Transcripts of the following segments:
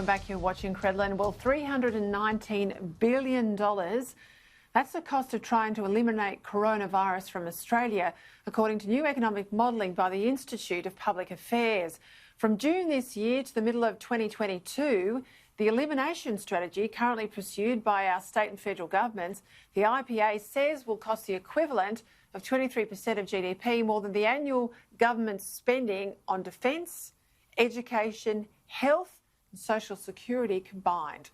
Come back here watching Credlin. Well, $319 billion. That's the cost of trying to eliminate coronavirus from Australia, according to new economic modelling by the Institute of Public Affairs. From June this year to the middle of 2022, the elimination strategy currently pursued by our state and federal governments, the IPA says will cost the equivalent of 23% of GDP, more than the annual government spending on defence, education, health and social security combined.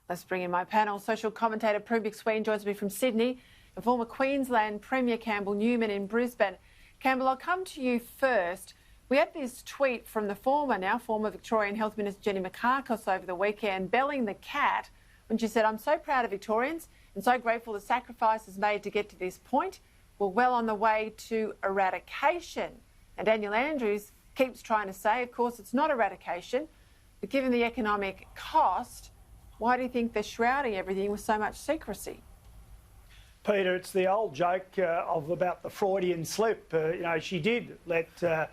Let's bring in my panel. Social commentator Prue McSween joins me from Sydney and former Queensland Premier Campbell Newman in Brisbane. Campbell, I'll come to you first. We had this tweet from the former Victorian Health Minister Jenny Mikakos over the weekend, belling the cat when she said, "I'm so proud of Victorians and so grateful the sacrifices made to get to this point. We're well on the way to eradication." And Daniel Andrews keeps trying to say, of course, it's not eradication, but given the economic cost, why do you think they're shrouding everything with so much secrecy? Peter, it's the old joke about the Freudian slip. She did let the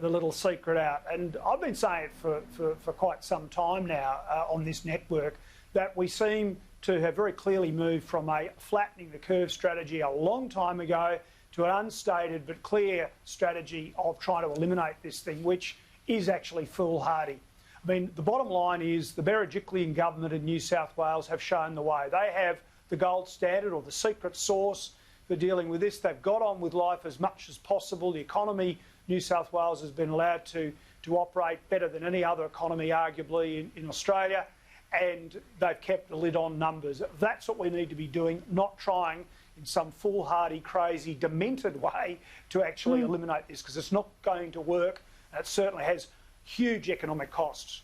little secret out. And I've been saying it for quite some time now on this network that we seem to have very clearly moved from a flattening the curve strategy a long time ago to an unstated but clear strategy of trying to eliminate this thing, which is actually foolhardy. I mean, the bottom line is the Berejiklian government in New South Wales have shown the way. They have the gold standard or the secret sauce for dealing with this. They've got on with life as much as possible. The economy, New South Wales has been allowed to operate better than any other economy, arguably, in Australia, and they've kept the lid on numbers. That's what we need to be doing, not trying in some foolhardy, crazy, demented way to actually eliminate this, because it's not going to work. It certainly has huge economic costs.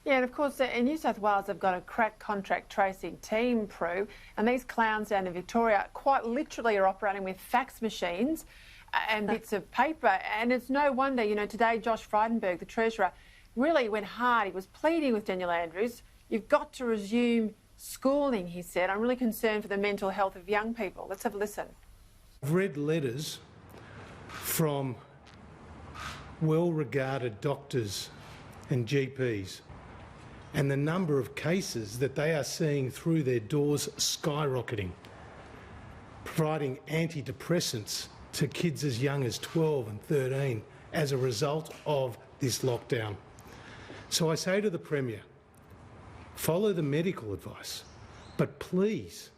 Yeah, and of course, in New South Wales, they've got a crack contract tracing team, Prue, and these clowns down in Victoria quite literally are operating with fax machines and bits of paper. And it's no wonder, today Josh Frydenberg, the Treasurer, really went hard. He was pleading with Daniel Andrews. You've got to resume schooling, he said. I'm really concerned for the mental health of young people. Let's have a listen. I've read letters from well-regarded doctors and GPs, and the number of cases that they are seeing through their doors skyrocketing, providing antidepressants to kids as young as 12 and 13 as a result of this lockdown. So I say to the Premier, follow the medical advice, but please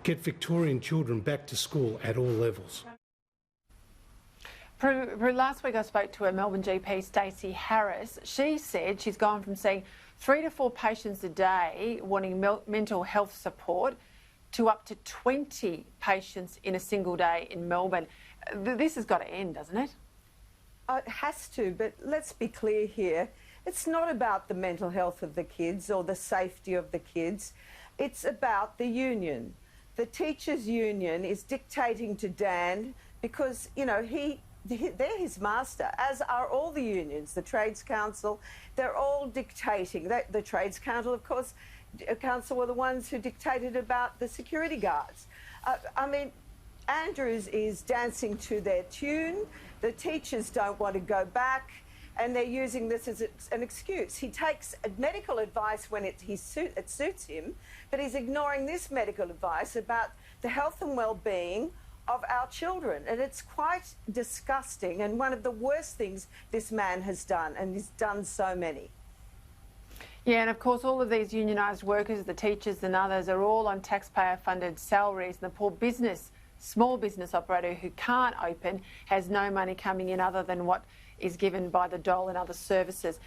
get Victorian children back to school at all levels. Prue, last week I spoke to a Melbourne GP, Stacey Harris. She said she's gone from seeing 3 to 4 patients a day wanting mental health support to up to 20 patients in a single day in Melbourne. This has got to end, doesn't it? It has to, but let's be clear here. It's not about the mental health of the kids or the safety of the kids. It's about the union. The teachers' union is dictating to Dan because, they're his master, as are all the unions, the Trades Council. They're all dictating. The Trades Council, of course, were the ones who dictated about the security guards. Andrews is dancing to their tune. The teachers don't want to go back, and they're using this as an excuse. He takes medical advice when it suits him, but he's ignoring this medical advice about the health and well-being of our children, and it's quite disgusting and one of the worst things this man has done, and he's done so many. Yeah, and of course all of these unionised workers, the teachers and others, are all on taxpayer-funded salaries, and the poor small business operator who can't open has no money coming in other than what is given by the dole and other services.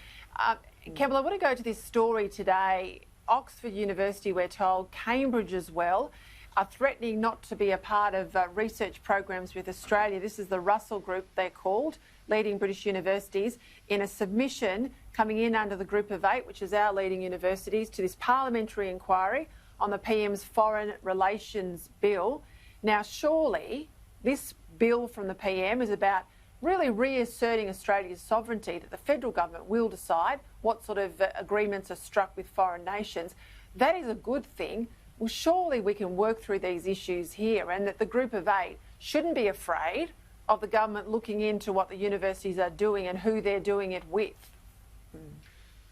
Campbell, I want to go to this story today. Oxford University, we're told, Cambridge as well, are threatening not to be a part of research programs with Australia. This is the Russell Group, they're called, leading British universities, in a submission coming in under the Group of 8, which is our leading universities, to this parliamentary inquiry on the PM's Foreign Relations Bill. Now, surely this bill from the PM is about really reasserting Australia's sovereignty, that the federal government will decide what sort of agreements are struck with foreign nations. That is a good thing. Well, surely we can work through these issues here, and that the Group of 8 shouldn't be afraid of the government looking into what the universities are doing and who they're doing it with.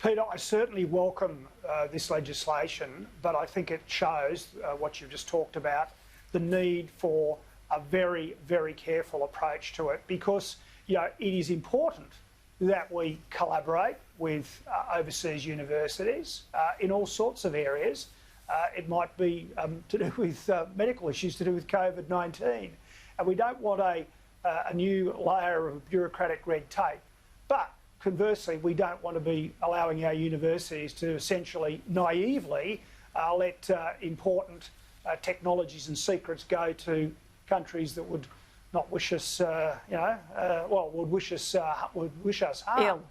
Peter, I certainly welcome this legislation, but I think it shows what you've just talked about, the need for a very, very careful approach to it, because it is important that we collaborate with overseas universities in all sorts of areas. It might be to do with medical issues, to do with COVID-19, and we don't want a new layer of bureaucratic red tape. But conversely, we don't want to be allowing our universities to essentially naively let important technologies and secrets go to countries that would not wish us, would wish us harm.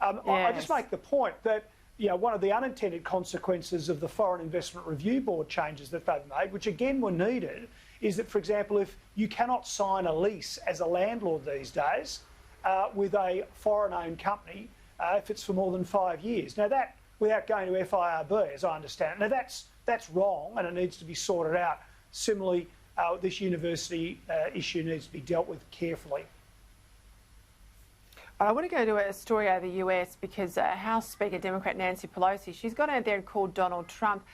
I just make the point that one of the unintended consequences of the Foreign Investment Review Board changes that they've made, which again were needed, is that, for example, if you cannot sign a lease as a landlord these days with a foreign-owned company, if it's for more than 5 years. Now that, without going to FIRB, as I understand it, now that's wrong and it needs to be sorted out. Similarly, this university issue needs to be dealt with carefully. I want to go to a story out of the US because House Speaker Democrat Nancy Pelosi, she's gone out there and called Donald Trump.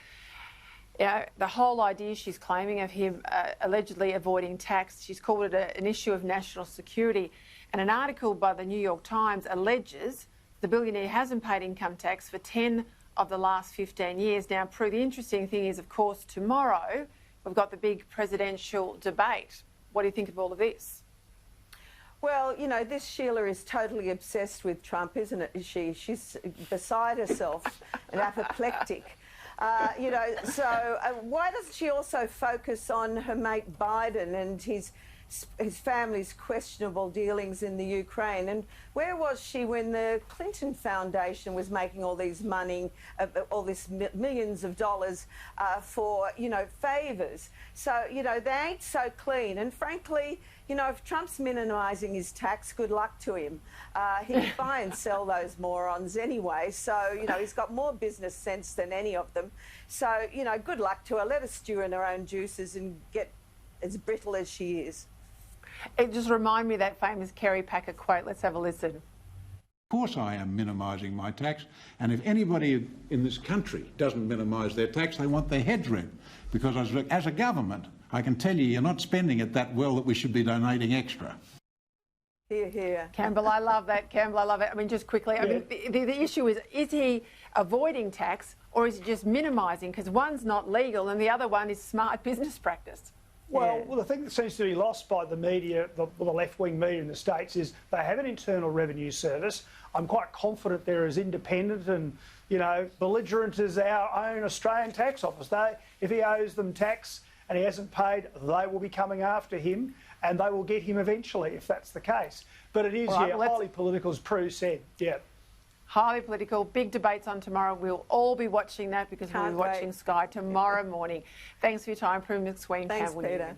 The whole idea she's claiming of him allegedly avoiding tax, she's called it an issue of national security. And an article by the New York Times alleges the billionaire hasn't paid income tax for 10 of the last 15 years. Now, Prue, the interesting thing is, of course, tomorrow we've got the big presidential debate. What do you think of all of this? Well, this Sheila is totally obsessed with Trump, isn't it? She's beside herself and apoplectic. So why doesn't she also focus on her mate Biden and his family's questionable dealings in the Ukraine? And where was she when the Clinton Foundation was making all these all this millions of dollars for, favours? So, they ain't so clean. And frankly, if Trump's minimising his tax, good luck to him. He can buy and sell those morons anyway. So, he's got more business sense than any of them. So, good luck to her. Let her stew in her own juices and get as brittle as she is. It just reminded me of that famous Kerry Packer quote. Let's have a listen. Of course I am minimising my tax, and if anybody in this country doesn't minimise their tax, they want their heads ripped. Because as a government, I can tell you're not spending it that well that we should be donating extra. Hear, hear. Campbell, I love that. Campbell, I love it. I mean, just quickly, I mean, the issue is he avoiding tax or is he just minimising? Because one's not legal and the other one is smart business practice. Well, the thing that seems to be lost by the media, the left-wing media in the States, is they have an Internal Revenue Service. I'm quite confident they're as independent and, belligerent as our own Australian tax office. If he owes them tax and he hasn't paid, they will be coming after him and they will get him eventually if that's the case. But it is, highly political, as Prue said, Highly political, big debates on tomorrow. We'll all be watching that because we'll be watching Sky tomorrow morning. Thanks for your time, Prue McSween. Thanks, Peter.